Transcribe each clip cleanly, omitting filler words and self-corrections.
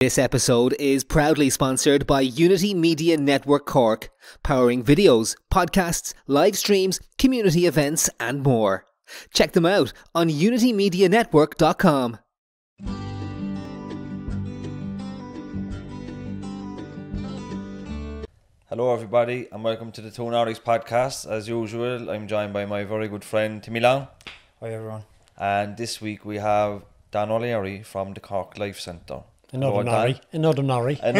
This episode is proudly sponsored by Unity Media Network Cork, powering videos, podcasts, live streams, community events and more. Check them out on unitymedianetwork.com. Hello everybody and welcome to the Two Norries podcast. As usual, I'm joined by my very good friend Timmy Long. Hi everyone. And this week we have Don O Leary from the Cork Life Centre. Another Norrie. Another Norrie. I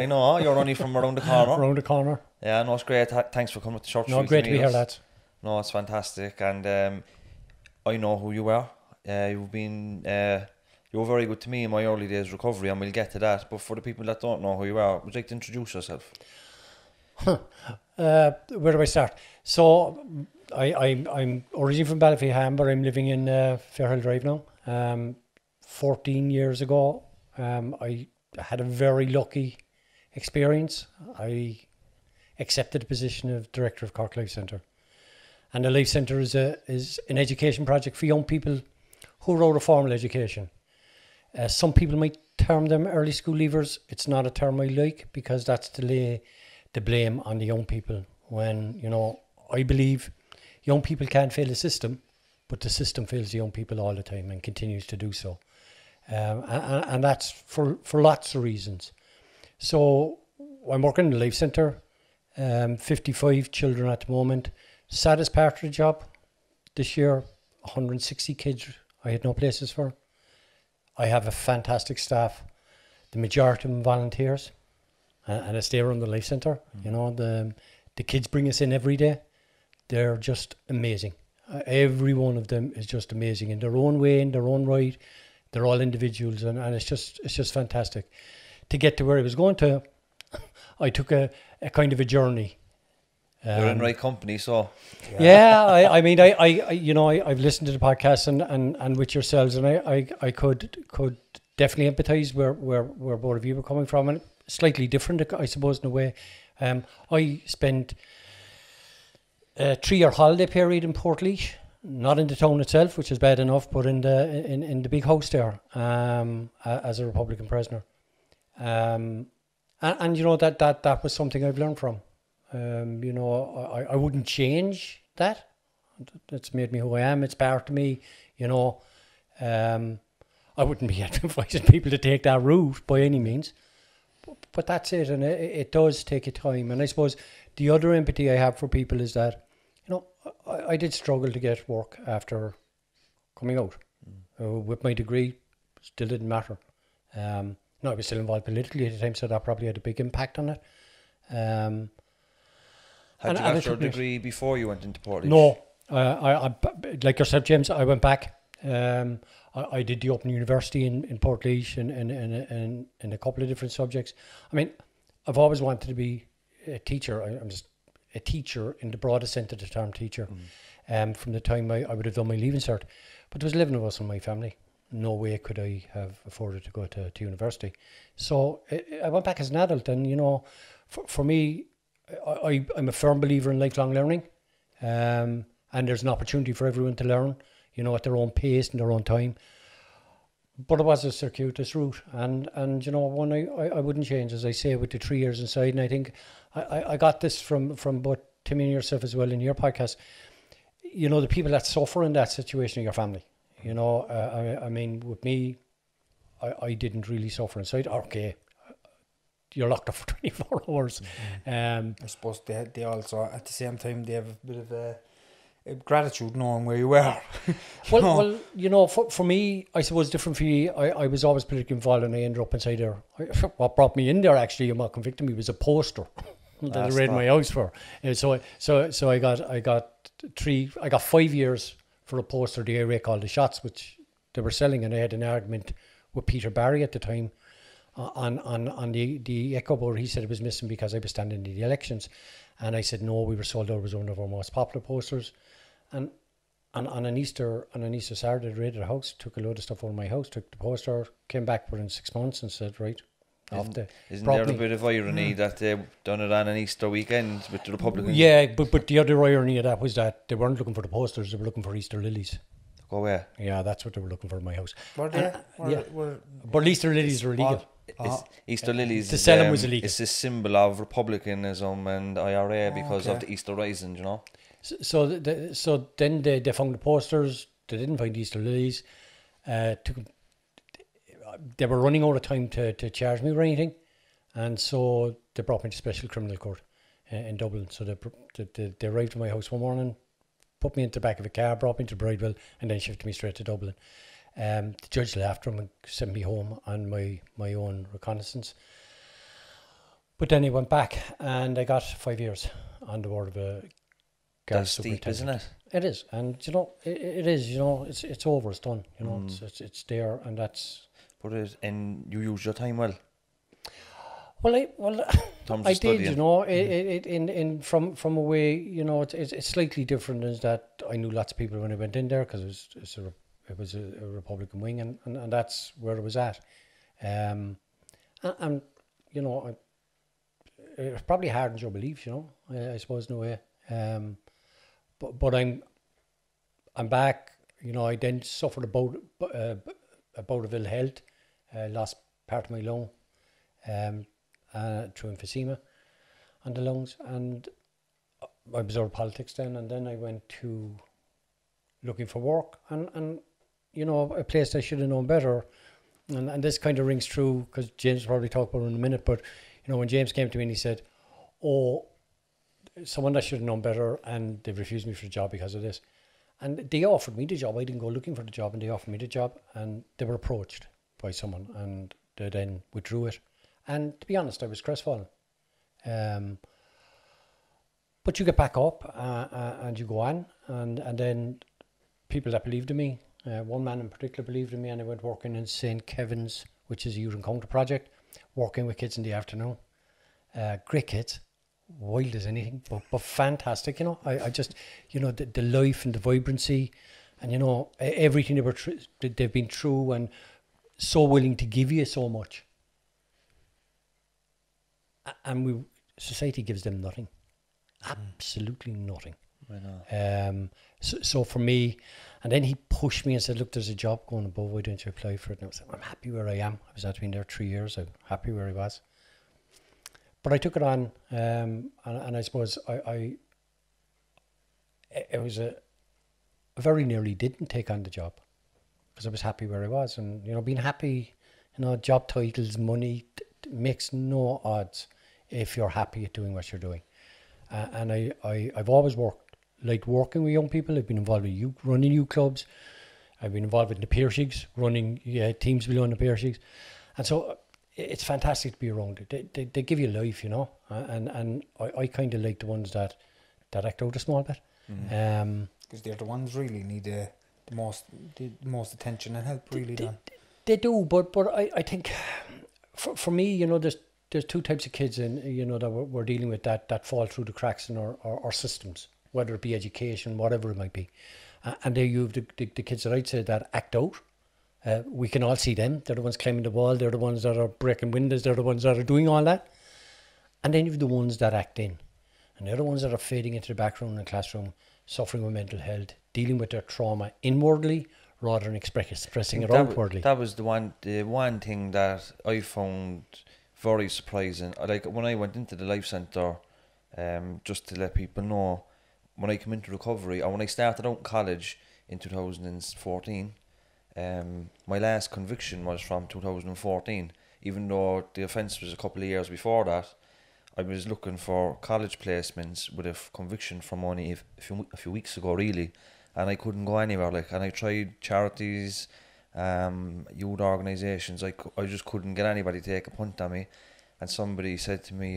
know, you're only from around the corner. Around the corner. Yeah, no, it's great. Thanks for coming to church. No, great to be here, lads. No, it's fantastic. And I know who you are. You were very good to me in my early days recovery, and we'll get to that. But for the people that don't know who you are, would you like to introduce yourself? Where do I start? So, I'm originally from Ballyfeeham, but I'm living in Fairhill Drive now. 14 years ago, I had a very lucky experience. I accepted the position of director of Cork Life Centre. And the Life Centre is an education project for young people who are out of formal education. Some people might term them early school leavers. It's not a term I like, because that's to lay the blame on the young people, when, you know, I believe young people can't fail the system, but the system fails the young people all the time and continues to do so. And that's for lots of reasons. So I'm working in the Life Centre, 55 children at the moment. Saddest part of the job this year, 160 kids I had no places for. I have a fantastic staff. The majority of them volunteers, and I stay around the Life Centre. You know, the kids bring us in every day. They're just amazing. Every one of them is just amazing in their own way, in their own right. They're all individuals, and it's just fantastic. To get to where I was going to, I took a kind of a journey. You're in right company, so. Yeah, I mean, I've listened to the podcast and with yourselves, and I could definitely empathise where both of you were coming from, and slightly different, I suppose, in a way. I spent a 3-year holiday period in Portlaoise, not in the town itself, which is bad enough, but in the big house there, as a Republican prisoner. And you know, that was something I've learned from. You know, I wouldn't change that. It's made me who I am. It's part of me, you know. I wouldn't be advising people to take that route by any means. But that's it, and it does take a time. And I suppose the other empathy I have for people is that, you know, I did struggle to get work after coming out. With my degree, still didn't matter. No, I was still involved politically at the time, so that probably had a big impact on it. Had you got your degree before you went into Portlaoise? No, I like yourself, James. I went back. I did the Open University in Portlaoise in a couple of different subjects. I mean, I've always wanted to be a teacher. I'm just a teacher in the broadest sense of the term, teacher. From the time I would have done my leaving cert, but there was 11 of us in my family. No way could I have afforded to go to university. So I went back as an adult, and you know, for me, I'm a firm believer in lifelong learning, and there's an opportunity for everyone to learn, you know, at their own pace and their own time. But it was a circuitous route, and you know, one I wouldn't change, as I say, with the 3 years inside. And I think I got this from both Timmy and yourself as well in your podcast. You know, the people that suffer in that situation are your family. You know, I mean, with me, I didn't really suffer inside. Okay, you're locked up for 24 hours. I suppose they also, at the same time, they have a bit of a gratitude knowing where you were. Well, you know, for me, I suppose different for you. I was always politically involved, and I ended up inside there. What brought me in there, actually, and what convicted me, was a poster that I raided my house for. So I got 5 years for a poster the IRA called The Shots, which they were selling, and I had an argument with Peter Barry at the time on the Echo board. He said it was missing because I was standing in the elections, and I said no, we were sold out. It was one of our most popular posters. And on an Easter Saturday, I raided the house, took a load of stuff out of my house, took the poster, came back within 6 months and said, right, Isn't there a bit of irony that they done it on an Easter weekend with the Republicans? Yeah, but the other irony of that was that they weren't looking for the posters, they were looking for Easter lilies. Go where? Yeah, that's what they were looking for in my house. Were they? But Easter lilies are illegal. Easter lilies. The selling was illegal. It's a symbol of republicanism and IRA because of the Easter Rising, you know. So then they found the posters. They didn't find Easter lilies. They were running out of time to charge me or anything, and so they brought me to special criminal court in Dublin. So they arrived at my house one morning, put me into the back of a car, brought me to Bridewell, and then shifted me straight to Dublin. The judge left him and sent me home on my own reconnaissance. But then he went back, and I got 5 years on the board of a guard. That's steep, isn't it? It is, and you know, it is. You know, it's over. It's done. You know, it's there, and that's. But and you used your time well. Well, I did. You know, from a way, you know, it's slightly different. Is that I knew lots of people when I went in there because it was a Republican wing, and that's where it was at. And you know, it was probably hardens your beliefs. You know, I suppose in a way. But I'm back. You know, I then suffered a bout of ill health, lost part of my lung, through emphysema on the lungs, and I was out of politics then, and then I went to looking for work, and you know, a place I should have known better, and this kind of rings true because James will probably talk about it in a minute, but you know, when James came to me and he said, "Oh, someone that should have known better, and they've refused me for the job because of this." And they offered me the job. I didn't go looking for the job, and they offered me the job, and they were approached by someone, and they then withdrew it. And to be honest, I was crestfallen. But you get back up, and you go on, and then people that believed in me, one man in particular believed in me, and I went working in St. Kevin's, which is a youth encounter project, working with kids in the afternoon. Great kids. Wild as anything, but fantastic, you know. I just, you know, the life and the vibrancy, and you know, everything they've been through, and so willing to give you so much. And society gives them nothing, absolutely nothing. I know. So for me, and then he pushed me and said, "Look, there's a job going above. Why don't you apply for it?" And I was like, "I'm happy where I am. I was been there 3 years. I'm happy where I was." But I took it on, and I suppose it was a very nearly didn't take on the job because I was happy where I was, and you know, being happy, you know, job titles, money makes no odds if you're happy at doing what you're doing. And I've always liked working with young people. I've been involved with running youth clubs. I've been involved with the Pearshigs, running teams below the Pearshigs, and so. It's fantastic to be around it. They give you life, you know, and I kind of like the ones that act out a small bit. Because they're the ones really need the most attention and help, really. They do, but I think for me, you know, there's two types of kids you know, that we're dealing with that fall through the cracks in our systems, whether it be education, whatever it might be, and there you have the kids that I'd say that act out. We can all see them. They're the ones climbing the wall. They're the ones that are breaking windows. They're the ones that are doing all that. And then you have the ones that act in. And they're the ones that are fading into the background in the classroom, suffering with mental health, dealing with their trauma inwardly rather than expressing it outwardly. That was the one thing that I found very surprising. Like when I went into the Life Centre, just to let people know, when I came into recovery, or when I started out in college in 2014, my last conviction was from 2014. Even though the offence was a couple of years before that, I was looking for college placements with a conviction from only a few weeks ago, really, and I couldn't go anywhere. Like, and I tried charities, youth organisations. I just couldn't get anybody to take a punt on me. And somebody said to me,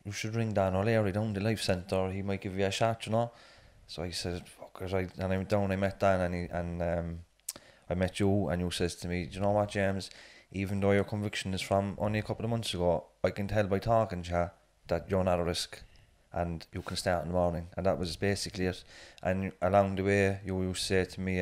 "You should ring Don O Leary down the Life Centre. He might give you a shot, you know." So I said, "Fuck it," and I went down. I met Dan, and I met you, and you says to me, "Do you know what, James? Even though your conviction is from only a couple of months ago, I can tell by talking to you that you're not at risk, and you can start in the morning." And that was basically it. And along the way, you say to me,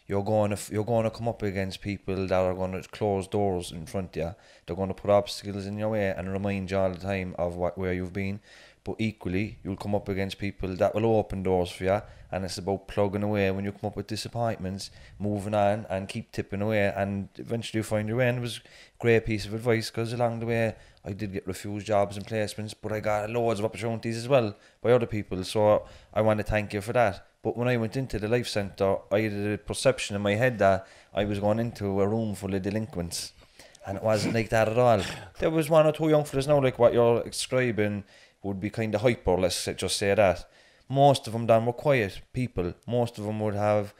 "You're going to come up against people that are going to close doors in front of you. They're going to put obstacles in your way and remind you all the time of where you've been. but equally you'll come up against people that will open doors for you, and it's about plugging away when you come up with disappointments, moving on and keep tipping away, and eventually you find your way. And it was a great piece of advice, because along the way I did get refused jobs and placements, but I got loads of opportunities as well by other people, so I want to thank you for that. But when I went into the Life Centre, I had a perception in my head that I was going into a room full of delinquents, and it wasn't like that at all. There was one or two young fellas now, like what you're describing would be kind of hyper, let's just say that. Most of them then were quiet people. Most of them would have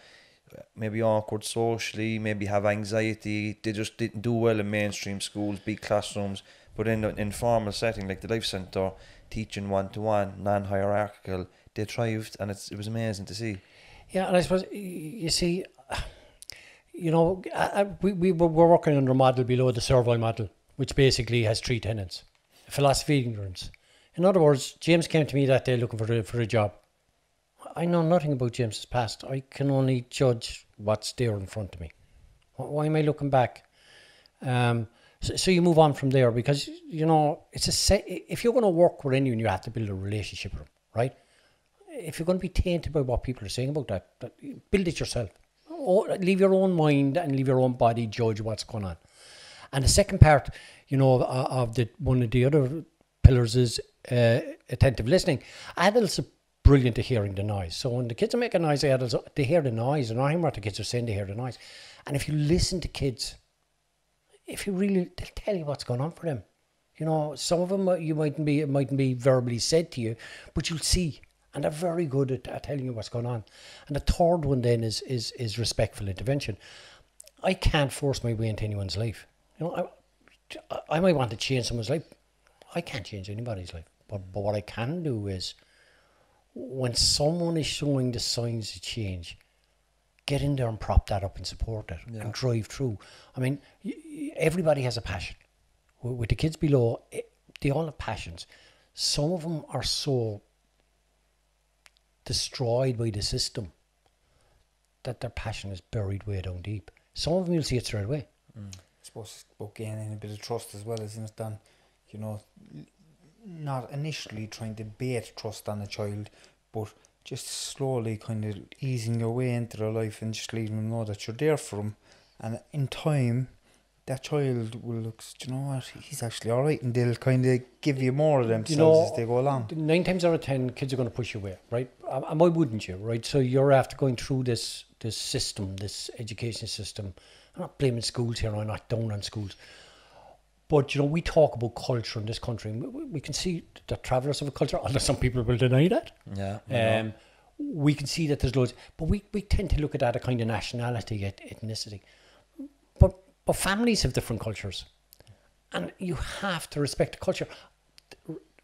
maybe awkward socially, maybe have anxiety. They just didn't do well in mainstream schools, big classrooms. But in an informal setting like the Life Centre, teaching one-to-one, non-hierarchical, they thrived, and it was amazing to see. Yeah, and I suppose, you see, you know, we're working under a model below the servile model, which basically has 3 tenets. Philosophy of ignorance. In other words, James came to me that day looking for a job. I know nothing about James's past. I can only judge what's there in front of me. Why am I looking back? So you move on from there, because, you know, if you're going to work with anyone, you have to build a relationship with them, right? If you're going to be tainted by what people are saying about that, build it yourself. Leave your own mind and leave your own body judge what's going on. And the second part, you know, of one of the other pillars is attentive listening. Adults are brilliant at hearing the noise. So when the kids are making noise, the adults, they hear the noise, and I hear what the kids are saying, they hear the noise. And if you listen to kids, they'll tell you what's going on for them. You know, some of them it mightn't be verbally said to you, but you'll see. And they're very good at telling you what's going on. And the third one then is respectful intervention. I can't force my way into anyone's life. You know, I might want to change someone's life. I can't change anybody's life. But what I can do is, when someone is showing the signs of change, get in there and prop that up and support it and drive through. I mean, everybody has a passion. With the kids below, they all have passions. Some of them are so destroyed by the system that their passion is buried way down deep. Some of them you'll see it straight away. I suppose it's about gaining a bit of trust as well, isn't it, Dan? You know, not initially trying to bait trust on a child, but just slowly kind of easing your way into their life and just letting them know that you're there for them. And in time, that child will look, do you know what, he's actually all right, and they'll kind of give you more of themselves as they go along. 9 times out of 10, kids are going to push you away, right? And why wouldn't you, right? So you're after going through this system, this education system. I'm not blaming schools here, I'm not down on schools. But, you know, we talk about culture in this country. We can see that travellers have a culture, although some people will deny that. Yeah. We can see that there's loads, but we tend to look at that a kind of nationality, ethnicity. But families have different cultures, and you have to respect the culture.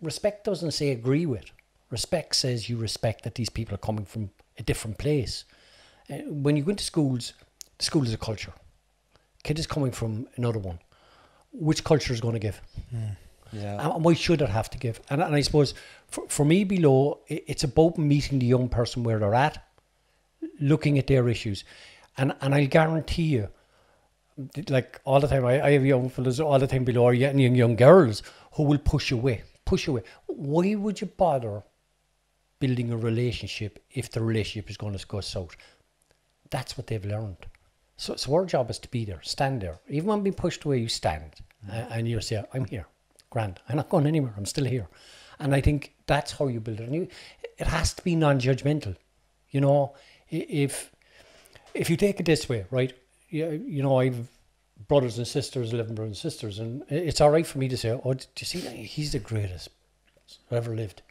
Respect doesn't say agree with. Respect says you respect that these people are coming from a different place. When you go into schools, the school is a culture. Kid is coming from another one. Which culture is going to give? Yeah. And why should it have to give? And I suppose for me below, it's about meeting the young person where they're at, looking at their issues. And I guarantee you, like all the time, I have young fellas all the time below, or young girls who will push you away. Why would you bother building a relationship if the relationship is going to go south? That's what they've learned. So our job is to be there, stand there. Even when being pushed away, you stand and you say, I'm here, grand. I'm not going anywhere, I'm still here. And I think that's how you build it. And it has to be non-judgmental. You know, if you take it this way, right? You know, I've brothers and sisters, 11 brothers and sisters, and it's all right for me to say, oh, do you see that? He's the greatest who ever lived.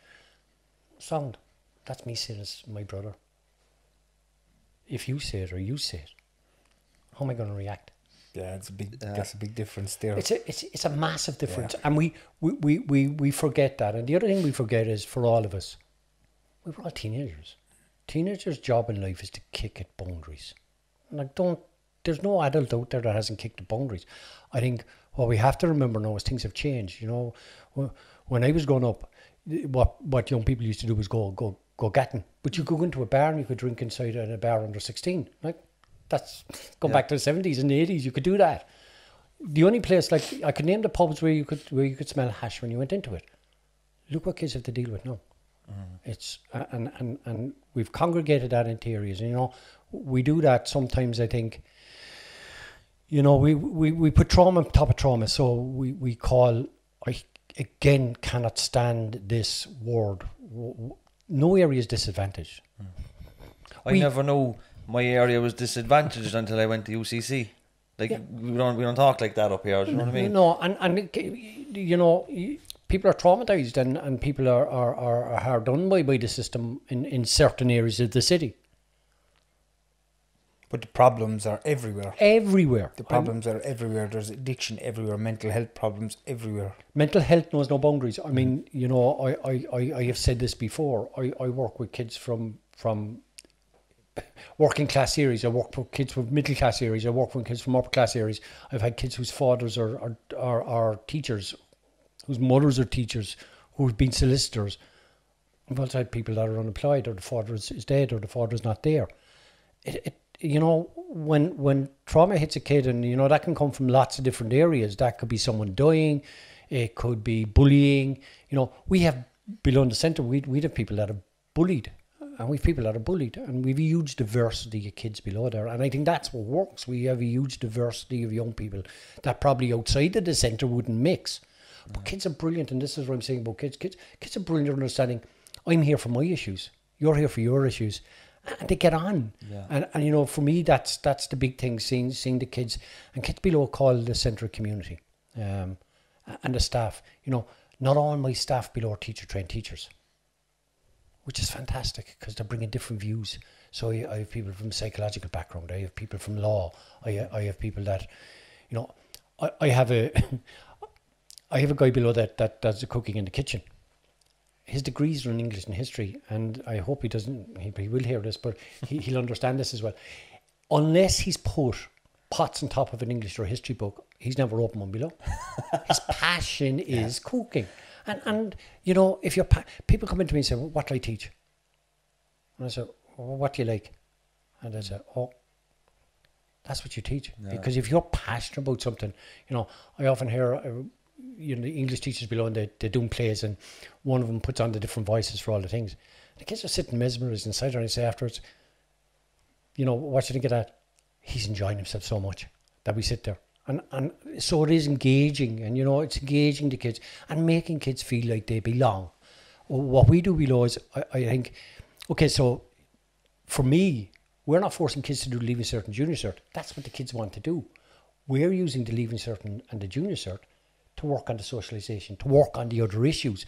Sound. That's me saying it's my brother. If you say it or you say it, how am I going to react? Yeah, that's a big difference there. It's a massive difference, and we forget that. And the other thing we forget is, for all of us, we were all teenagers. Teenagers' job in life is to kick at boundaries. Like, there's no adult out there that hasn't kicked the boundaries. I think what we have to remember now is things have changed. You know, when I was growing up, what young people used to do was go gatting. But you could go into a bar and you could drink inside a bar under 16. Like, that's going back to the 70s and the 80s. You could do that. The only place, like, I could name the pubs where you could smell hash when you went into it. look what kids have to deal with now. It's and we've congregated that into areas. And, you know, we do that sometimes. I think, you know, we put trauma on top of trauma. So we call, I again cannot stand this word. No area is disadvantaged. I never knew my area was disadvantaged until I went to UCC. Like, we don't talk like that up here. Do you know what I mean? No, and you know, people are traumatized and people are hard done by the system in certain areas of the city. But the problems are everywhere. Everywhere. The problems are everywhere. There's addiction everywhere. Mental health problems everywhere. Mental health knows no boundaries. I mean, you know, I have said this before. I work with kids from working class areas. I work with kids from middle class areas. I work with kids from upper class areas. I've had kids whose fathers are teachers, whose mothers are teachers, who've been solicitors. I've also had people that are unemployed, or the father is dead, or the father's not there. You know, when trauma hits a kid, and, you know, that can come from lots of different areas. That could be someone dying, it could be bullying. You know, we have below the centre, we'd have people that are bullied, and we've people that are bullied, and we've a huge diversity of kids below there. And I think that's what works. We have a huge diversity of young people that probably outside of the centre wouldn't mix. But kids are brilliant, and this is what I'm saying about kids. Kids are brilliant at understanding, I'm here for my issues, you're here for your issues. And they get on. Yeah. And you know, for me, that's the big thing, seeing the kids. And kids below call the centre community. And the staff. You know, not all my staff below are teacher-trained teachers, which is fantastic, because they're bringing different views. So I have people from psychological background. I have people from law. I have people that, you know, I have a guy below that does the cooking in the kitchen. His degrees are in English and history, and I hope he will hear this, but he'll understand this as well. Unless he's put pots on top of an English or history book, he's never opened one below. His passion is cooking. And you know, if people come into me and say, well, what do I teach? And I say, well, what do you like? And I say, oh, that's what you teach. Yeah. Because if you're passionate about something, you know, I often hear, you know, the English teachers below, and they're doing plays, and one of them puts on the different voices for all the things. The kids are sitting mesmerised inside her, and I say afterwards, you know, what do you think of that? He's enjoying himself so much that we sit there. And so it is engaging, and, you know, it's engaging the kids and making kids feel like they belong. What we do below is, I think, okay, so for me, we're not forcing kids to do Leaving Cert and Junior Cert. That's what the kids want to do. We're using the Leaving Cert and the Junior Cert to work on the socialisation, to work on the other issues.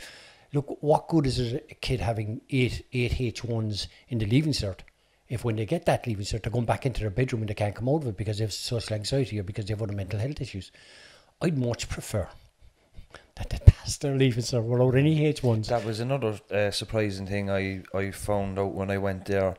Look, what good is it a kid having eight H1s in the Leaving Cert if when they get that Leaving Cert, they're going back into their bedroom and they can't come out of it because they have social anxiety or because they have other mental health issues? I'd much prefer that they pass their Leaving Cert without any H1s. That was another surprising thing I found out when I went there.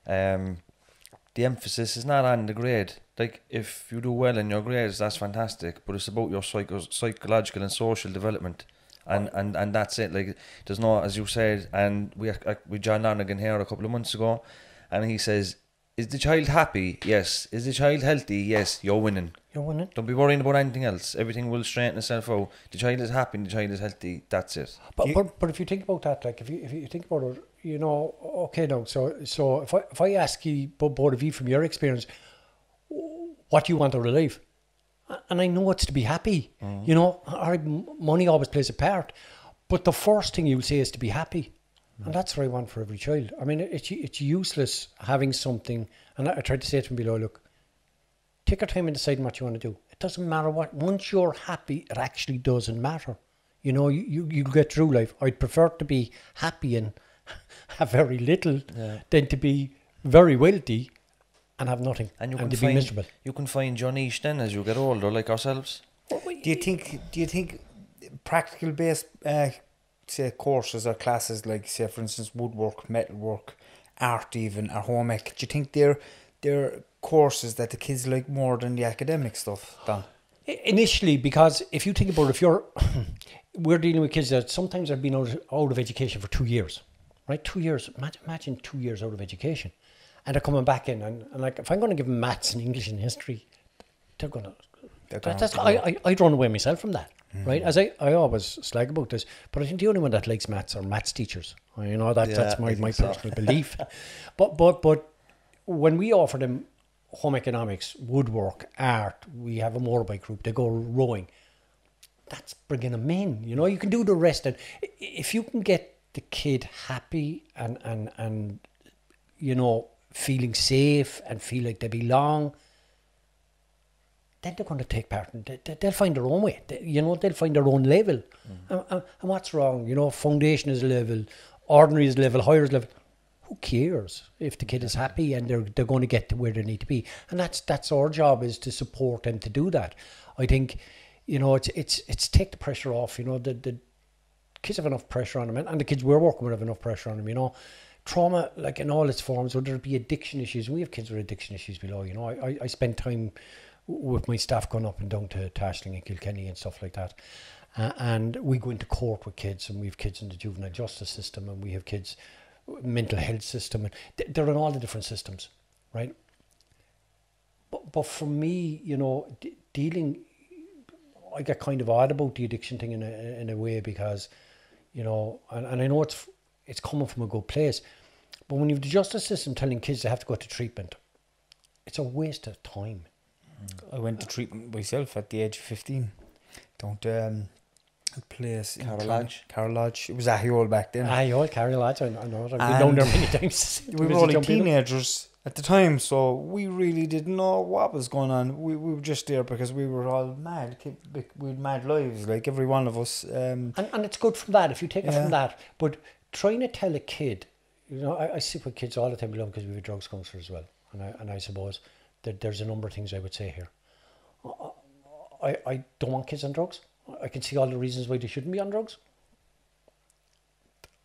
The emphasis is not on the grade. Like, if you do well in your grades, that's fantastic, but it's about your psychological and social development, and that's it. Like, there's no, as you said, and we John Lanigan here a couple of months ago, and he says, is the child happy? Yes. Is the child healthy? Yes. You're winning. You're winning. Don't be worrying about anything else. Everything will straighten itself out. The child is happy and the child is healthy. That's it. But if you think about that, like, if you think about it, you know, okay, now, so if I ask you, both of you, from your experience, what do you want out of life? And I know it's to be happy. You know, money always plays a part, but the first thing you'll say is to be happy. And that's what I want for every child. I mean, it's useless having something, and I tried to say to them below, look, take your time in deciding what you want to do. It doesn't matter what. Once you're happy, it actually doesn't matter. You know, you get through life. I'd prefer to be happy and have very little than to be very wealthy and have nothing and to be miserable. You can find your niche then as you get older, like ourselves. Do you think practical based say courses or classes, like, say, for instance, woodwork, metalwork, art even, or home ec, do you think they're courses that the kids like more than the academic stuff, Dan? Initially, because if you think about it, we're dealing with kids that sometimes have been out of education for 2 years, right? 2 years. Imagine 2 years out of education, and they're coming back in, and like, if I'm going to give them maths and English and history, they're going to. I'd run away myself from that. right? As I always slag about this, but I think the only one that likes maths are maths teachers. You know, that's my personal belief. But when we offer them home economics, woodwork, art, we have a motorbike group, they go rowing. That's bringing them in. You know, you can do the rest. And if you can get the kid happy and you know, feeling safe and feel like they belong, then they're going to take part and they'll find their own way. They'll find their own level. And what's wrong? You know, foundation is level, ordinary is level, higher is level. Who cares if the kid is happy and they're going to get to where they need to be? And that's our job, is to support them to do that. I think, you know, it's take the pressure off. You know, the kids have enough pressure on them, and the kids we're working with have enough pressure on them. You know, trauma, like in all its forms, whether it be addiction issues. We have kids with addiction issues below. You know, I spend time with my staff going up and down to Ashling and Kilkenny and stuff like that. And we go into court with kids, and we have kids in the juvenile justice system, and we have kids mental health system, and they're in all the different systems, right? But for me, you know, dealing, I get kind of odd about the addiction thing in a way, because, you know, and I know it's coming from a good place, but when you have the justice system telling kids they have to go to treatment, it's a waste of time. I went to treatment myself at the age of 15. A place in Carol Lodge. It was Ahiol back then. Ahiol, Carol Lodge, I know. I've been down there many times. We were only teenagers at the time, so we really didn't know what was going on. We were just there because we were all mad. We had mad lives, like every one of us. And it's good from that, if you take it from that. But trying to tell a kid, you know, I sit with kids all the time because we have a drugs counsellor as well. And I suppose that there's a number of things I would say here. I don't want kids on drugs. I can see all the reasons why they shouldn't be on drugs.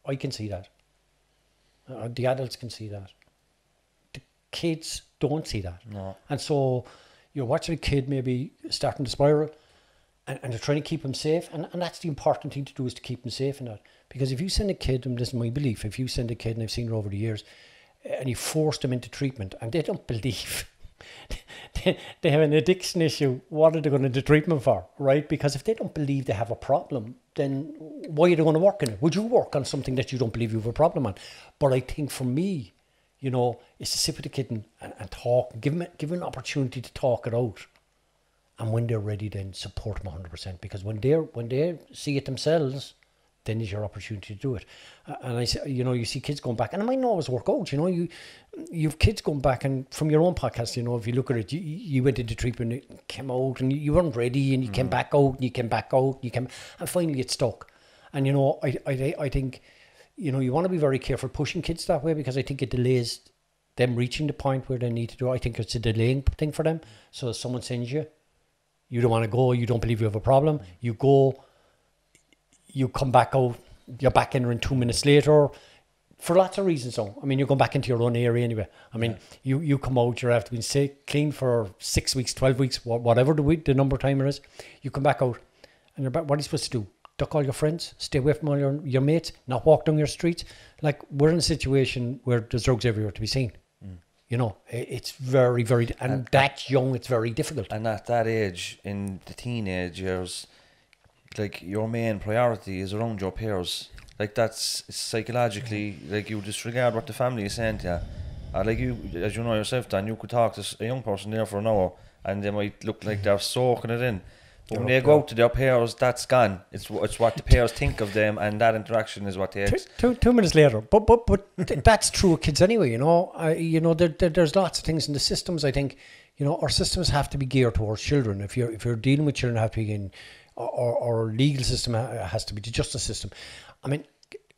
I can see that. The adults can see that. The kids don't see that. No. And so you're watching a kid maybe starting to spiral, and they're trying to keep him safe. And that's the important thing to do, is to keep him safe in that. Because if you send a kid, and this is my belief, if you send a kid, and I've seen it over the years, and you force them into treatment and they don't believe they have an addiction issue, what are they going to do treatment for, right? Because if they don't believe they have a problem, then why are they going to work on it? Would you work on something that you don't believe you have a problem on? But I think for me, you know, is to sit with the kid and talk, give them an opportunity to talk it out. And when they're ready, then support them 100%. Because when they see it themselves, then is your opportunity to do it. And I say, you know, you see kids going back, and it might not always work out. You know, you have kids going back, and from your own podcast, you know, if you look at it, you went into treatment, and came out, and you weren't ready, and you came back out, and you came back out, and finally it's stuck. And you know, I think, you know, you want to be very careful pushing kids that way, because I think it delays them reaching the point where they need to do. I think it's a delaying thing for them. So if someone sends you don't want to go, you don't believe you have a problem, you go. You come back out, you're back in 2 minutes later, for lots of reasons. So, I mean, you're going back into your own area anyway. I mean, you come out, you're after being sick, clean for 6 weeks, 12 weeks, whatever the number of time it is. You come back out, and you're back. What are you supposed to do? Duck all your friends? Stay away from all your mates? Not walk down your streets? Like, we're in a situation where there's drugs everywhere to be seen. You know, it's very, very, and that young, it's very difficult. And at that age, in the teenage years, like, your main priority is around your peers. Like, that's psychologically, like, you disregard what the family is saying to you. Like, you, as you know yourself, Dan, you could talk to a young person there for an hour, and they might look like they're soaking it in. But when they go out to their peers, that's gone. It's what the peers think of them, and that interaction is what takes. 2 minutes later. But that's true of kids anyway, you know. You know, there's lots of things in the systems. I think, you know, our systems have to be geared towards children. If you're dealing with children, have to be in. Our legal system has to be the justice system. I mean,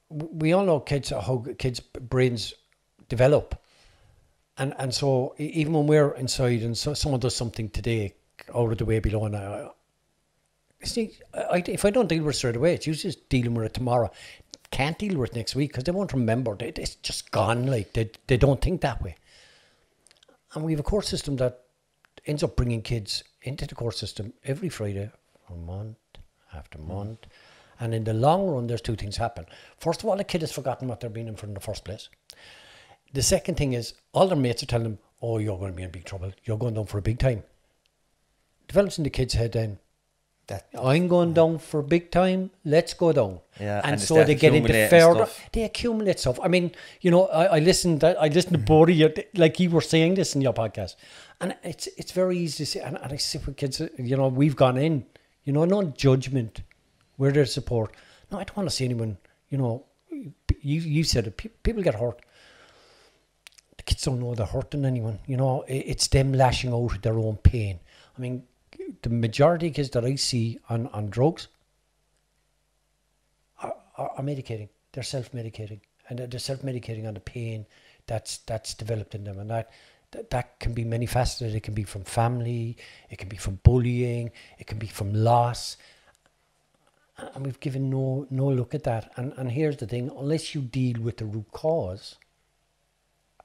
we all know how kids' brains develop, and so even when we're inside and someone does something today out of the way below, and if I don't deal with it straight away, it's usually just dealing with it tomorrow. Can't deal with it next week because they won't remember. It's just gone. Like they don't think that way. And we have a court system that ends up bringing kids into the court system every Friday. Month after month, and in the long run there's two things happen. First of all, the kid has forgotten what they're being in for in the first place. The second thing is, all their mates are telling them, oh, you're going to be in big trouble, you're going down for a big time. Develops in the kid's head then, I'm going down for big time. Let's go down. Yeah, and they so start they get into accumulating further. stuff. They accumulate stuff. I mean, you know, I listened to both of you, like you were saying this in your podcast, and it's very easy to say. And I see with kids, you know, we've gone in, you know, no judgment. We're there to support. No, I don't want to see anyone. You know, you said it. People get hurt. The kids don't know they're hurting anyone. You know, it's them lashing out their own pain. I mean, the majority of kids that I see on drugs are medicating. They're self-medicating, and they're self-medicating on the pain that's developed in them, and that can be many faceted. It can be from family, it can be from bullying, it can be from loss, and we've given no look at that. And here's the thing: unless you deal with the root cause,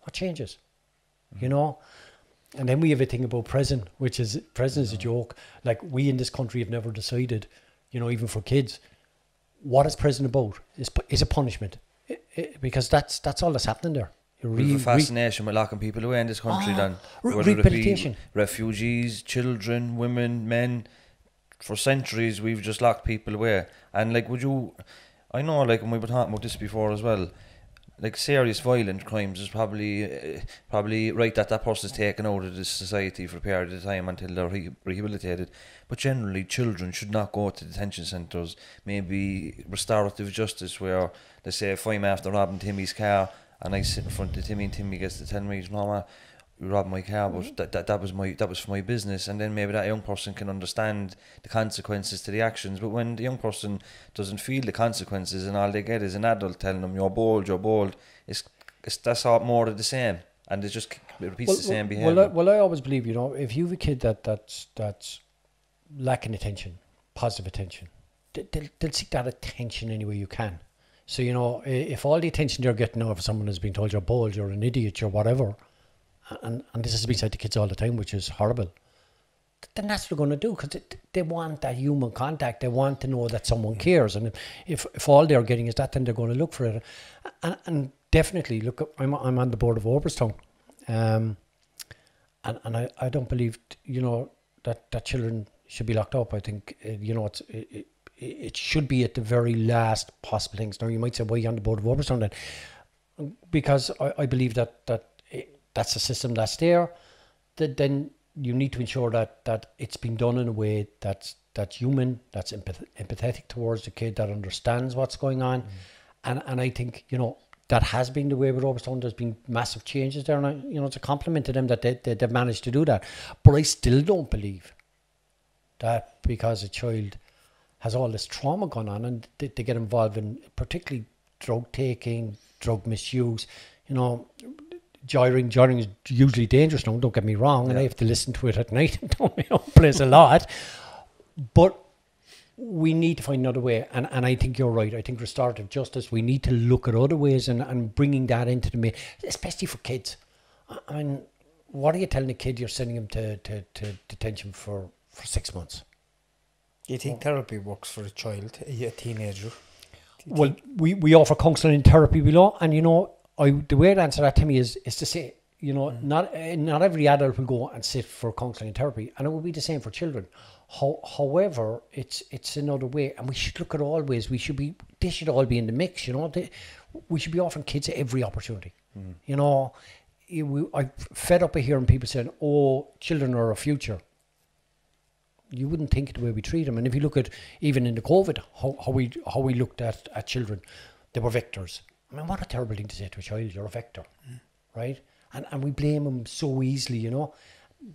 what changes? You know. And then we have a thing about prison, which is a joke. Like, we in this country have never decided, you know, even for kids, what is prison about? Is a punishment, because that's all that's happening there. We have a fascination with locking people away in this country. Rehabilitation. Refugees, children, women, men. For centuries, we've just locked people away. And like, I know, like, when we were talking about this before as well, like, serious violent crimes is probably right that person's taken out of this society for a period of time until they're rehabilitated. But generally, children should not go to detention centres. Maybe restorative justice, where they say, if I'm after robbing Timmy's car and I sit in front of Timmy and Timmy gets to tell me, no, you robbed my car, but that was for my business, and then maybe that young person can understand the consequences to the actions. But when the young person doesn't feel the consequences and all they get is an adult telling them, you're bold, that's all more of the same, and it just repeats the same behaviour. Well, I always believe, you know, if you have a kid that's lacking attention, positive attention, they'll seek that attention any way you can. So, you know, if all the attention they're getting now, if someone has been told you're bold, you're an idiot, you're whatever, and this has been said to kids all the time, which is horrible, then that's what they're going to do, because they want that human contact. They want to know that someone cares, and if all they're getting is that, then they're going to look for it. And definitely, look, I'm on the board of Oberstown, and I don't believe, you know, that children should be locked up. I think, you know, it should be at the very last possible things. Now, you might say, why are you on the board of Oberstown then? Because I believe that's a system that's there. That then you need to ensure that it's been done in a way that's human, that's empathetic towards the kid, that understands what's going on. And I think, you know, that has been the way with Oberstown. There's been massive changes there, and you know, it's a compliment to them that they've managed to do that. But I still don't believe that because a child has all this trauma going on and they get involved in particularly drug taking, drug misuse, you know. Joining is usually dangerous now, don't get me wrong, and I have to listen to it at night and don't plays a lot. But we need to find another way, and I think you're right. I think restorative justice, we need to look at other ways and bringing that into the main, especially for kids. I mean, what are you telling a kid you're sending him to detention for 6 months? Do you think therapy works for a child, a teenager? Well, we offer counselling and therapy below, and you know, the way to answer that to me is to say, you know, not every adult will go and sit for counselling and therapy, and it will be the same for children. However, it's another way, and we should look at all ways. They should all be in the mix, you know. We should be offering kids every opportunity. You know, I'm fed up of hearing people saying, "Oh, children are our future." You wouldn't think it the way we treat them, and if you look at even in the COVID, how we looked at children, they were vectors. I mean, what a terrible thing to say to a child, you're a vector, right? And we blame them so easily, you know.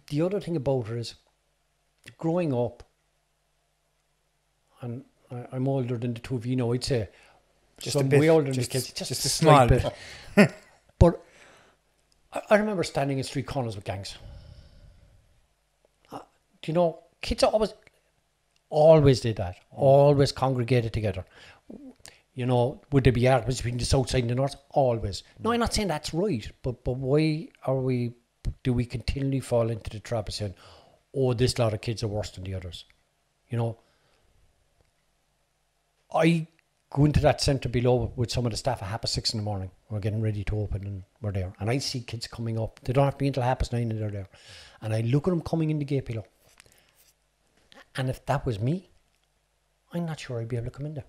The other thing about it is, growing up, and I'm older than the two of you, know, I'd say, just a bit, way older than the kids, just a small bit. But I remember standing in street corners with gangs. You know, kids always did that, always congregated together. You know, would there be arguments between the south side and the north? Always. No, I'm not saying that's right, but why do we continually fall into the trap of saying, oh, this lot of kids are worse than the others? You know, I go into that centre below with some of the staff at 6:30 in the morning. We're getting ready to open and we're there. And I see kids coming up. They don't have to be until 9:30 and they're there. And I look at them coming in the gate below. And if that was me, I'm not sure I'd be able to come in there.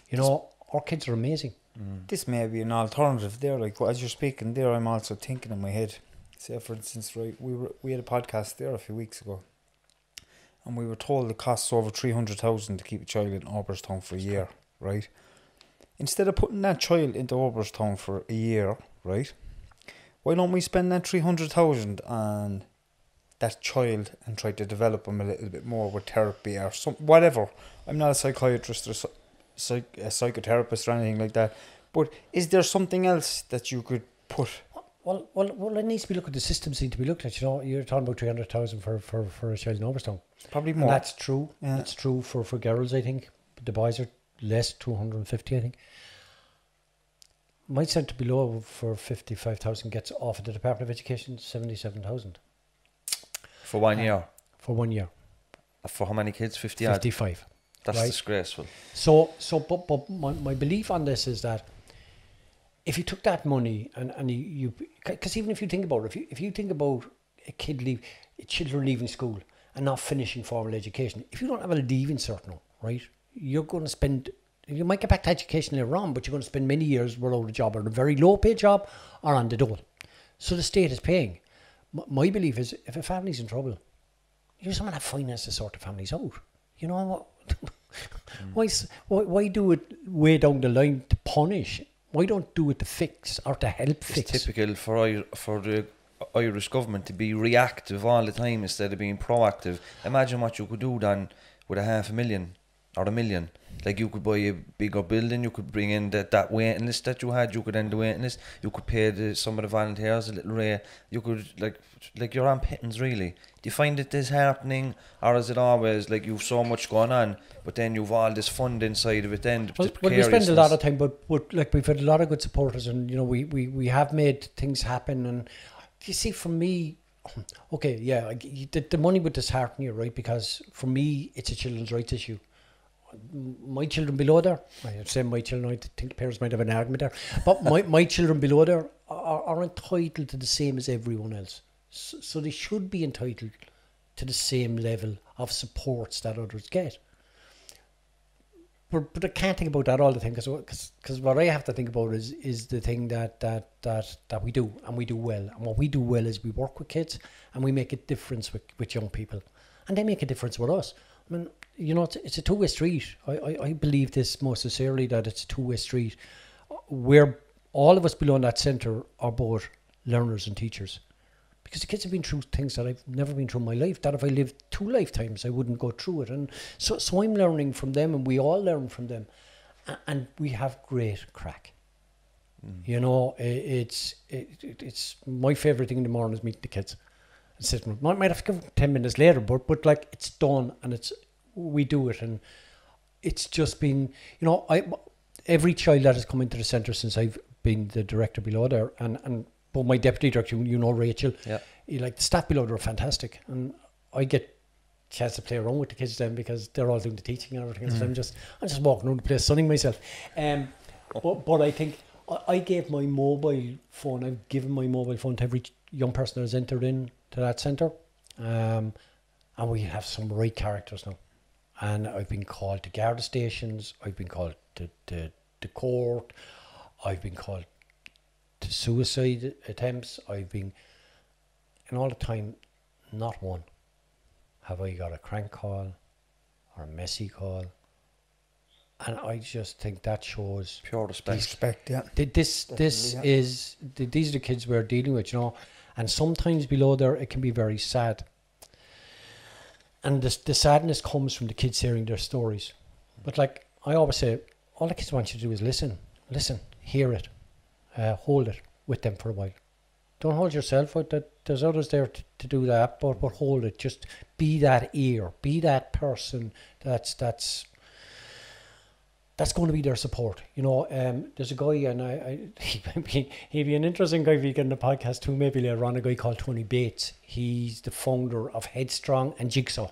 You know, our kids are amazing. This may be an alternative there. Like, as you're speaking there, I'm also thinking in my head. Say, for instance, right, we had a podcast there a few weeks ago, and we were told it costs over 300,000 to keep a child in Oberstown for a year, right? Instead of putting that child into Oberstown for a year, right? Why don't we spend that 300,000 on that child and try to develop them a little bit more with therapy or some whatever? I'm not a psychiatrist or a psychotherapist or anything like that, but is there something else that you could put? Well, it needs to be looked at. The systems need to be looked at. You know, you're talking about 300,000 for a child in Overstone. Probably more. And that's true. Yeah. It's true for girls, I think. But the boys are less, 250, I think. My centre below for 55,000 gets offered the Department of Education 77,000 For 1 year. for 1 year. For how many kids? 50 odd? 55. That's right. disgraceful. But my belief on this is that if you took that money and you because even if you think about it, if you think about children leaving school and not finishing formal education, if you don't have a leaving cert now, right, you're going to spend, you might get back to education later on, but you're going to spend many years without a job, or a very low paid job, or on the dole. So the state is paying. My belief is, if a family's in trouble, you someone that finance to sort the families out. You know what? Why do it way down the line to punish? Why don't do it to fix or to help fix? It's typical for the Irish government to be reactive all the time instead of being proactive. Imagine what you could do then with 500,000 or 1 million. Like, you could buy a bigger building, you could bring in that waiting list that you had, you could end the waiting list, you could pay some of the volunteers a little rate, you could, like you're on pittance really. Do you find it disheartening, or is it always like you've so much going on, but then you've all this fund inside of it then? Well, we spend a lot of time, but like, we've had a lot of good supporters, and you know, we have made things happen. And you see, for me, okay, yeah, the money would dishearten you, right? Because for me, it's a children's rights issue. My children below there, I say my children, I think parents might have an argument there, but my children below there are entitled to the same as everyone else. So they should be entitled to the same level of supports that others get. But I can't think about that all the time, because what I have to think about is the thing that we do, and we do well. And what we do well is we work with kids, and we make a difference with young people, and they make a difference with us. I mean, you know, it's a two-way street. I believe this most sincerely, that it's a two-way street, where all of us below in that centre are both learners and teachers. Because the kids have been through things that I've never been through in my life, that if I lived 2 lifetimes, I wouldn't go through it. And so I'm learning from them, and we all learn from them. And we have great crack. You know, it's my favourite thing in the morning is meeting the kids. And sitting with them. I might have to give 10 minutes later, but like, it's done, and we do it. And it's just been, you know, every child that has come into the centre since I've been the director below there, but my deputy director, you know, Rachel, yeah, like, the staff below there are fantastic, and I get a chance to play around with the kids then, because they're all doing the teaching and everything. So I'm just walking around the place sunning myself. But I think I gave my mobile phone. I've given my mobile phone to every young person that has entered in to that centre, and we have some right characters now. And I've been called to Garda stations. I've been called to court. I've been called to suicide attempts. And all the time, not one have I got a crank call or a messy call. And I just think that shows pure respect. Respect, yeah. These are the kids we're dealing with, you know. And sometimes below there, it can be very sad. And the sadness comes from the kids hearing their stories. But like I always say, all the kids want you to do is listen, hear it, hold it with them for a while. Don't hold yourself out. There's others there to do that, but hold it. Just be that ear, be that person that's going to be their support. You know, there's a guy, and he'd be an interesting guy if you get in the podcast too, maybe later on, a guy called Tony Bates. He's the founder of Headstrong and Jigsaw.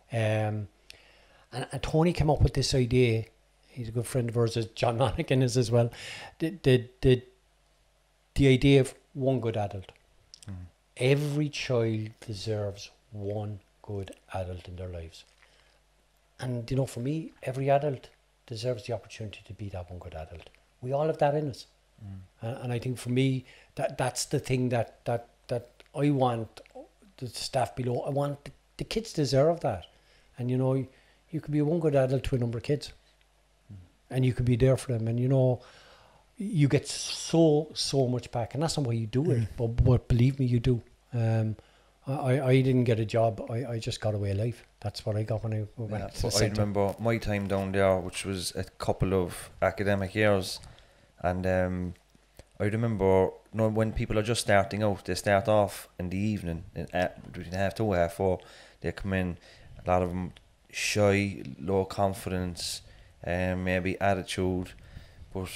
And Tony came up with this idea. He's a good friend of ours, as John Monaghan is as well. The idea of one good adult. Every child deserves one good adult in their lives. And, you know, for me, every adult deserves the opportunity to be that one good adult. We all have that in us. And I think for me, that's the thing that I want the staff below. I want the kids deserve that. And, you know, you could be one good adult to a number of kids. And you could be there for them. And, you know, you get so much back. And that's not why you do it. But believe me, you do. I didn't get a job. I just got away life. That's what I got when I went to the I centre. remember my time down there, which was a couple of academic years. And I remember, you know, when people are just starting out, they start off in the evening, between 2:30 and 4:30. They come in, a lot of them shy, low confidence, maybe attitude, but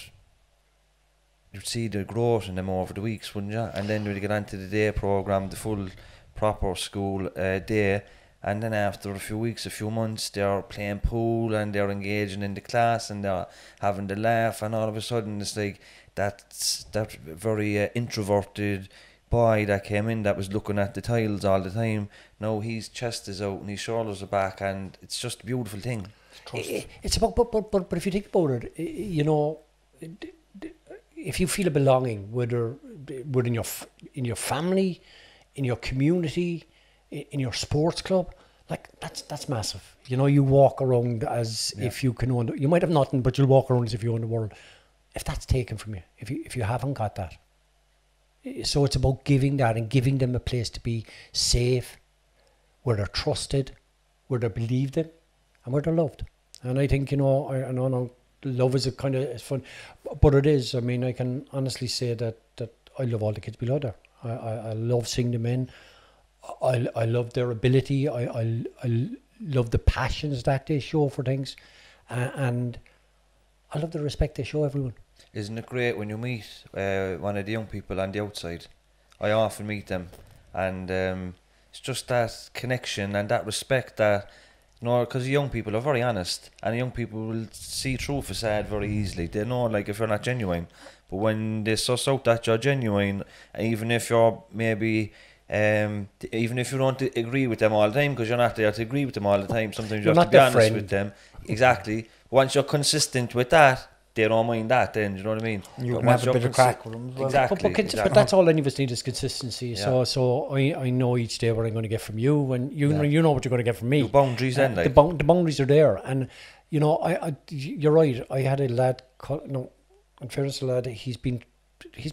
you'd see the growth in them over the weeks, wouldn't you? And then when you get onto the day programme, the full proper school day, and then after a few weeks, a few months, they're playing pool and they're engaging in the class and they're having the laugh, and all of a sudden it's like that very introverted boy that came in that was looking at the tiles all the time. Now his chest is out and his shoulders are back, and it's just a beautiful thing. It's about, but if you think about it, you know, if you feel a belonging, whether in your family, in your community, in your sports club, like that's massive. You know, you walk around as if you can own. You might have nothing, but you'll walk around as if you own the world. If that's taken from you, if you haven't got that, so it's about giving that and giving them a place to be safe, where they're trusted, where they're believed in, and where they're loved. And I think, you know, I know love is it's fun, but it is. I mean, I can honestly say that I love all the kids below there. I love seeing them in. I love their ability. I love the passions that they show for things, and I love the respect they show everyone. Isn't it great when you meet one of the young people on the outside? I often meet them, and it's just that connection and that respect that, you know, because young people are very honest, and young people will see through facade very easily. They know, like, if you're not genuine. But when they suss out that you're genuine, even if you're maybe, even if you don't agree with them all the time, because you're not there to agree with them all the time, sometimes you have to be honest with them. Exactly. Once you're consistent with that, they don't mind that then, you know what I mean? You can have a bit of crack with them as well. Exactly. But that's all any of us need is consistency. Yeah. So I know each day what I'm going to get from you, and you know what you're going to get from me. The boundaries then, like. The boundaries are there. And, you know, you're right. I had a lad, in fairness to the lad, he's been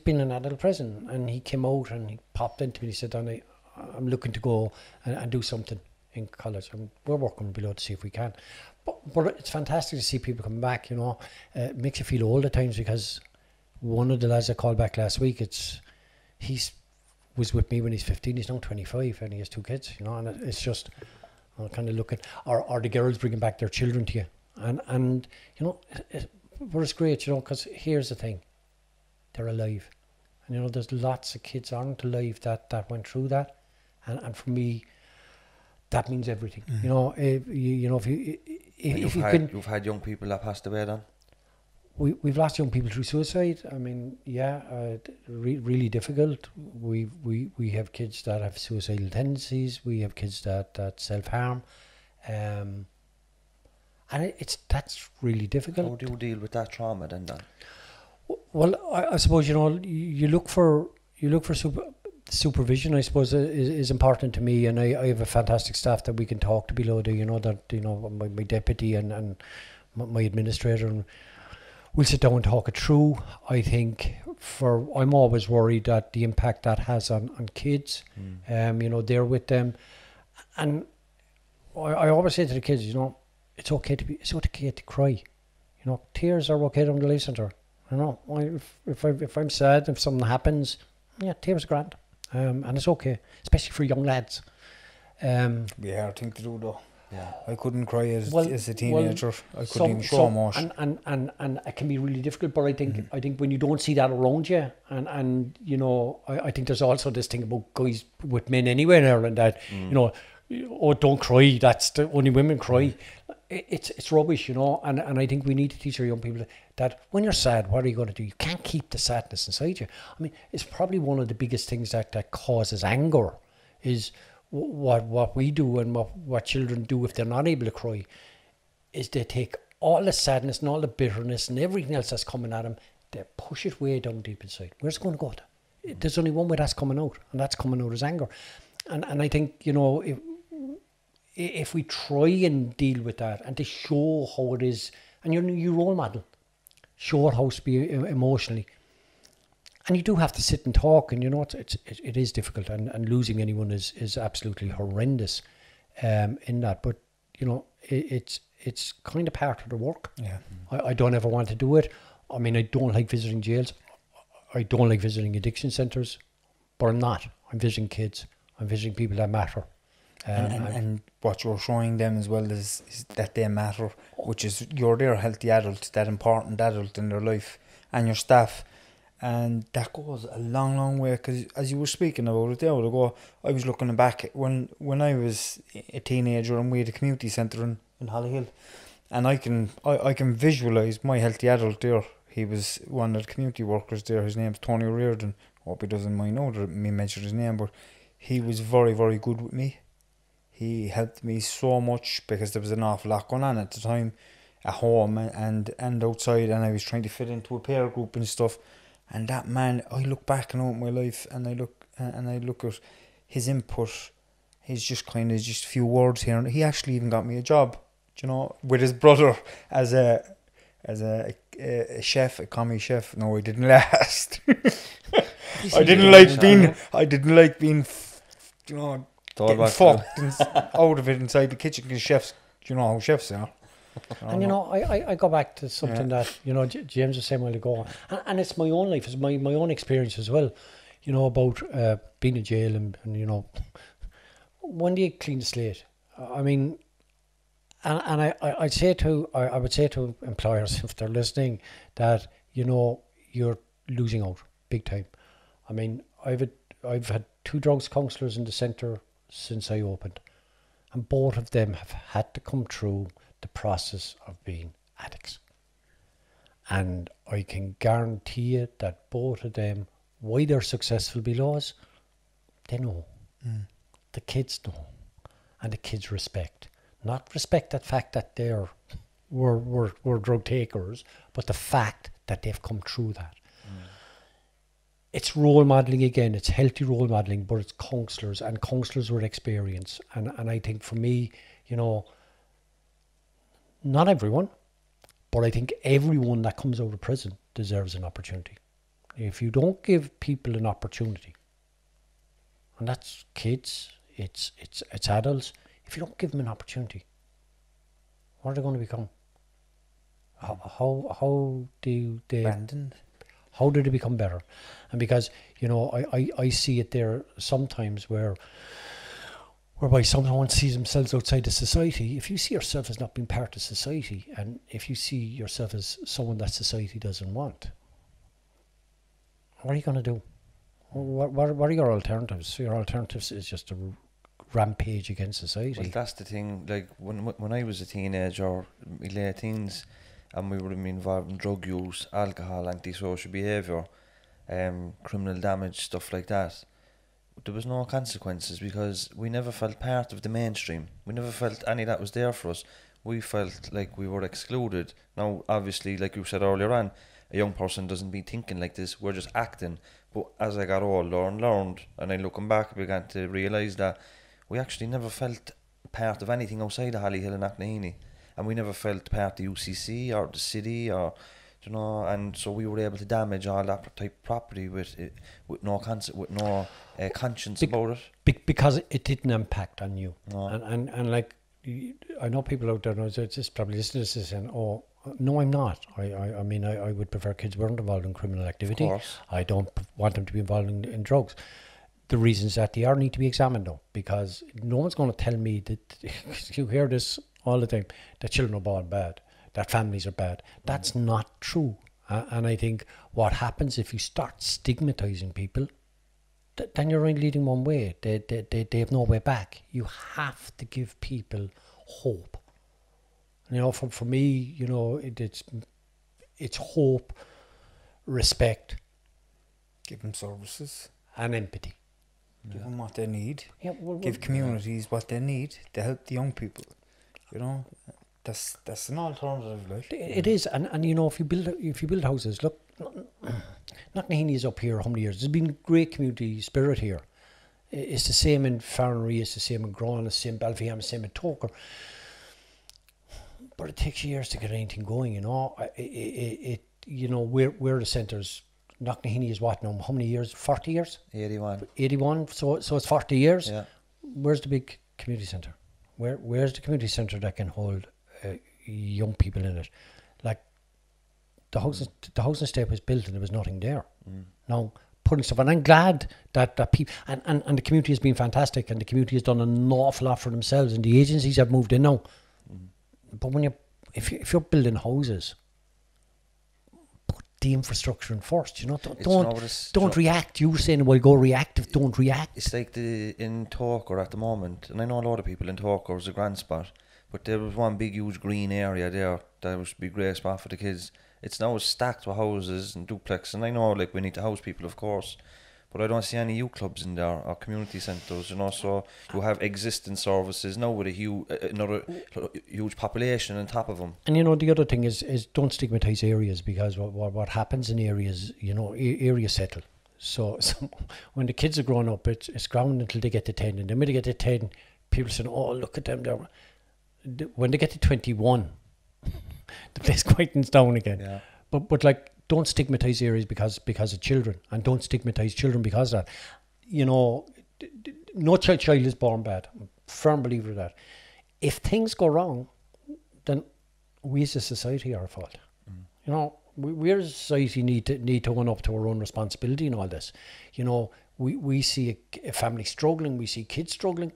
in adult prison, and he came out and he popped into me and he said, Don, I'm looking to go and do something in college. And we're working below to see if we can. But it's fantastic to see people come back, you know. It makes you feel old at times, because one of the lads I called back last week, he's was with me when he's 15, he's now 25 and he has 2 kids, you know, and it's just kind of looking, or the girls bringing back their children to you. And you know, but it's great, you know, because here's the thing, they're alive. And you know, there's lots of kids aren't alive that went through that. And for me, that means everything. You know, you know, you've had young people that passed away then? We've lost young people through suicide. I mean, really difficult. We have kids that have suicidal tendencies. We have kids that self-harm. And that's really difficult. How do you deal with that trauma then? Well, I suppose, you know, you look for supervision, I suppose, is important to me, and I have a fantastic staff that we can talk to below there, you know, that, you know, my deputy and my administrator, and we'll sit down and talk it through. I think I'm always worried that the impact that has on kids, you know, they're with them, and I always say to the kids, you know, it's okay to cry, you know, tears are okay down the Life Centre. You know, if I'm sad, if something happens, yeah, tears are grand. And it's okay, especially for young lads. Be a hard thing to do though. Yeah, I couldn't cry as a teenager. I couldn't even show emotion. And it can be really difficult. But I think when you don't see that around you, and you know, I think there's also this thing about guys with men anywhere in Ireland that you know, oh, don't cry. That's only women cry. It's rubbish, you know. And I think we need to teach our young people that when you're sad, what are you going to do? You can't keep the sadness inside you. I mean, it's probably one of the biggest things that causes anger is what we do and what children do if they're not able to cry. is they take all the sadness and all the bitterness and everything else that's coming at them, they push it way down deep inside. Where's it going to go to? There's only one way that's coming out, and that's coming out as anger. And I think, you know, if we try and deal with that and to show how it is, and you role model, show how to be emotionally. And you do have to sit and talk, and you know, it is difficult, and losing anyone is absolutely horrendous in that. But, you know, it's kind of part of the work. Yeah. I don't ever want to do it. I mean, I don't like visiting jails. I don't like visiting addiction centres, but I'm not. I'm visiting kids. I'm visiting people that matter. And what you're showing them as well is that they matter, which is you're their healthy adult, that important adult in their life, and your staff. And that goes a long, long way, because as you were speaking about it the hour ago, I was looking back when I was a teenager and we had a community centre in Hollyhill, and I can visualise my healthy adult there. He was one of the community workers there. His name's Tony O'Riordan. Hope he doesn't mind now that me mention his name, but he was very, very good with me. He helped me so much because there was an awful lot going on at the time at home and outside, and I was trying to fit into a peer group and stuff. And that man, I look back and on my life, and I look at his input, his just kind of just few words here, and he actually even got me a job, you know, with his brother as a chef, a commie chef. No, I didn't last. I didn't like being, you know, getting fucked out of it inside the kitchen, because chefs, you know how chefs are. And you know, I go back to something that, you know, James was saying a while ago, and it's my own life, it's my own experience as well, you know, about being in jail and you know, when do you clean the slate? I mean, and I would say to employers, if they're listening, that, you know, you're losing out big time. I mean, I've had 2 drugs counsellors in the centre since I opened, and both of them have had to come through the process of being addicts. And I can guarantee you that both of them, why they're successful below us, they know. The kids know, and the kids respect. Not respect that fact that were drug takers, but the fact that they've come through that. It's role modelling again, it's healthy role modelling, but it's counsellors and counsellors with experience. And I think for me, you know, not everyone, but I think everyone that comes out of prison deserves an opportunity. If you don't give people an opportunity, and that's kids, it's adults, if you don't give them an opportunity, what are they going to become? How do they abandoned? How do they become better? And because, you know, I see it there sometimes whereby someone sees themselves outside of society. If you see yourself as not being part of society, and if you see yourself as someone that society doesn't want, what are you going to do? What are your alternatives? Your alternatives is just a rampage against society. Well, that's the thing. Like when I was a teenager, my late teens, and we were involved in drug use, alcohol, antisocial behaviour, criminal damage, stuff like that, there was no consequences because we never felt part of the mainstream. We never felt any of that was there for us. We felt like we were excluded. Now, obviously, like you said earlier on, a young person doesn't be thinking like this. We're just acting. But as I got older and learned, and I looking back, I began to realise that we actually never felt part of anything outside of Hollyhill and Knocknaheeny. And we never felt part of the UCC or the city, or, you know, and so we were able to damage all that type of property with no conscience about it. Because it didn't impact on you. No. And like, I know people out there know, just probably listening to this and, oh, no, I'm not. I mean, I would prefer kids weren't involved in criminal activity. Of course. I don't want them to be involved in drugs. The reasons that they are need to be examined, though, because no one's going to tell me that, you hear this all the time, that children are born bad, that families are bad. That's not true. And I think what happens if you start stigmatizing people, then you're only leading one way. They have no way back. You have to give people hope. You know, for me, you know, it's hope, respect, Give them services, and empathy. give them what they need. Yeah, Give communities what they need to help the young people. You know, that's an alternative, like. It is, and you know, if you build houses, look, Knocknaheeny is up here how many years? There's been great community spirit here. It's the same in Farranree, it's the same in Groan, it's the same in Ballyham, it's the same in Toker. But it takes years to get anything going, you know. You know, we're the centres. Knocknaheeny is what now? How many years? 40 years? 81. 81. So it's 40 years. Yeah. Where's the big community centre? Where's the community centre that can hold young people in it? Like the housing estate was built and there was nothing there. Now putting stuff, and I'm glad that people and the community has been fantastic, and the community has done an awful lot for themselves, and the agencies have moved in now. But when if you're building houses, put the infrastructure in first. You know, don't react. You were saying, well, go reactive. Don't react. It's like in Torker at the moment, and I know a lot of people in Torker. It was a grand spot, but there was one big, huge green area there that would be a great spot for the kids. It's now stacked with houses and duplex, and I know, like, we need to house people, of course, but I don't see any youth clubs in there or community centres, you know. So you have existing services now with another huge population on top of them. And you know, the other thing is don't stigmatise areas, because what happens in areas, you know, areas settle. So when the kids are growing up, it's ground until they get to 10, and then when they get to 10, people say, oh, look at them there. When they get to 21, the place quietens down again. Yeah. But like, don't stigmatise areas because of children, and don't stigmatise children because of that. You know, no child is born bad. I'm a firm believer of that. If things go wrong, then we as a society are at fault. You know, we as a society need to own up to our own responsibility in all this. You know, we see a family struggling, we see kids struggling.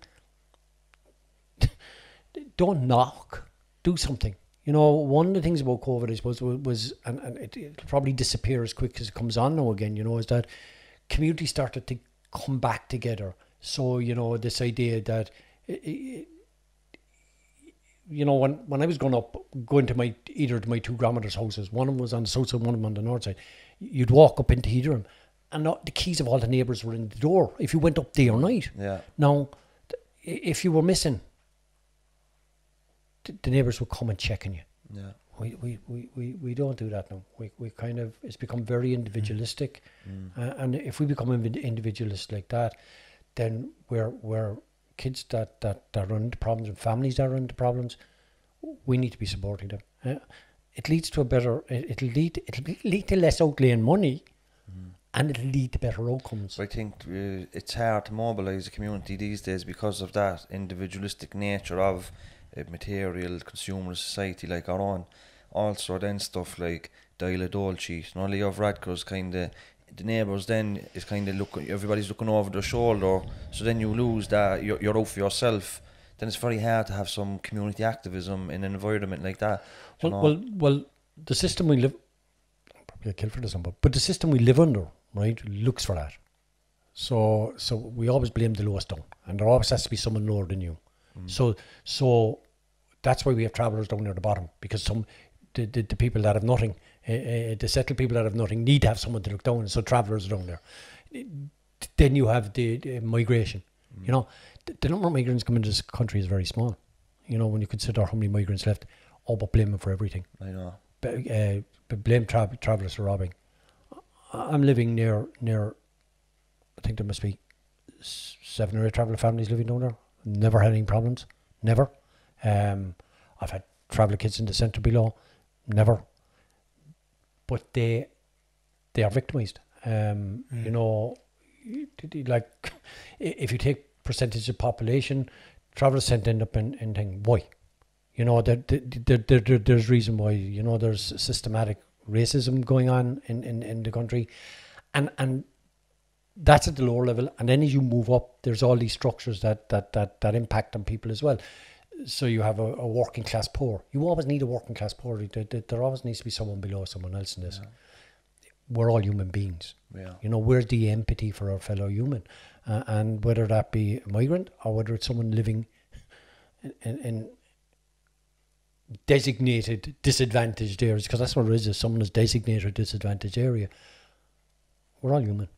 Don't knock. Do something. You know, one of the things about COVID, I suppose, was and it'll probably disappear as quick as it comes on now again, you know, is that community started to come back together. So, you know, this idea that, you know, when I was going to either of my two grandmother's houses, one of them was on the south side, one of them on the north side, you'd walk up into either of them, and the keys of all the neighbours were in the door if you went up day or night. Yeah. Now, if you were missing, the neighbours will come and check on you. Yeah. We don't do that now. We kind of, it's become very individualistic, and if we become individualist like that, then we're kids that run into problems and families that run into problems. We need to be supporting them. It leads to it'll lead to less outlay in money, and it'll lead to better outcomes. I think it's hard to mobilise a community these days because of that individualistic nature of a material consumer society like our own. Also then stuff like Dial a Dole Sheet, and all of Radcross kind of, the neighbours then is kind of looking, everybody's looking over their shoulder, so then you lose that, you're out for yourself. Then it's very hard to have some community activism in an environment like that. Well, the system we live, I'm probably a kill for this one, but the system we live under, right, looks for that. So we always blame the lowest down, and there always has to be someone lower than you. So that's why we have travellers down near the bottom, because the people that have nothing, the settled people that have nothing, need to have someone to look down, so travellers are down there. Then you have the migration. You know, the number of migrants coming into this country is very small. You know, when you consider how many migrants left, but blame them for everything. I know. But blame travellers for robbing. I'm living near, I think there must be 7 or 8 traveller families living down there. Never had any problems. Never. I've had traveller kids in the centre below. Never. But they are victimised. You know, like, if you take percentage of population, travellers tend to end up in thing. Why? You know, there's reason why. You know, there's systematic racism going on in the country, and that's at the lower level. And then as you move up, there's all these structures that impact on people as well. So you have a working class poor. You always need a working class poor. There always needs to be someone below someone else in this. Yeah. We're all human beings. Yeah. You know, where's the empathy for our fellow human? And whether that be a migrant or whether it's someone living in designated disadvantaged areas, because that's what it is someone is designated disadvantaged area. We're all human.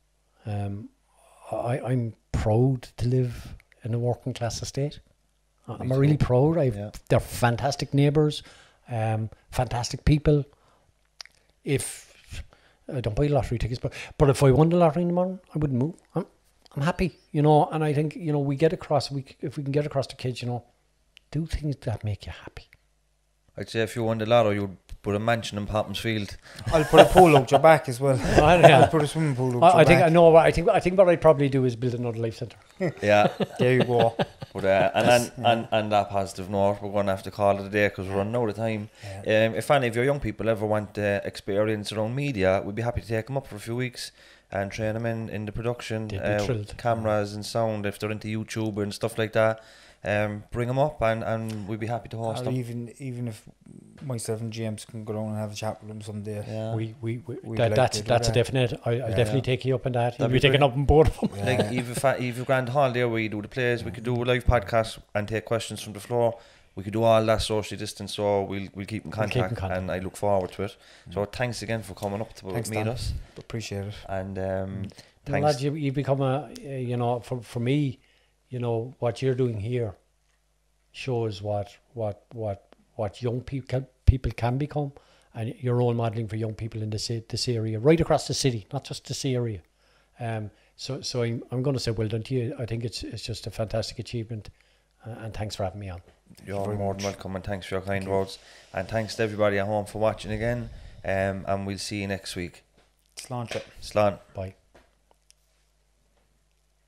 I'm proud to live in a working class estate. I'm really proud. They're fantastic neighbours, fantastic people. If I don't buy lottery tickets, but if I won the lottery in the morning, I wouldn't move. I'm happy, you know, and I think, you know, if we can get across to kids, you know, do things that make you happy. I'd say if you won the lotto, you'd put a mansion in Poppins Field. I'll put a pool out your back as well. I'll put a swimming pool out your back. I think what I'd probably do is build another life centre. Yeah. There you go. But and that positive note, we're going to have to call it a day because we're running out of time. Yeah. If any of your young people ever want experience around media, we'd be happy to take them up for a few weeks and train them in the production, with cameras and sound. If they're into YouTube and stuff like that, bring them up and we'd be happy to host them. Even if myself and James can go down and have a chat with them someday. Yeah. That's a definite. I'll definitely take you up on that. You'll be taking up on board of them. Yeah. Like if you've grand holiday where you do the plays, we could do a live podcast and take questions from the floor. We could do all that socially distance, so we'll keep in contact, and I look forward to it. So thanks again for coming up to meet us. Appreciate it. And thanks. Lads, you become you know, for me, you know, what you're doing here shows what young people can become, and you're role modelling for young people in this area, right across the city, not just this area. So I'm going to say well done to you. I think it's just a fantastic achievement, and thanks for having me on. You're more than welcome, and thanks for your kind words, and thanks to everybody at home for watching again. And we'll see you next week. Slán. Slán. Bye.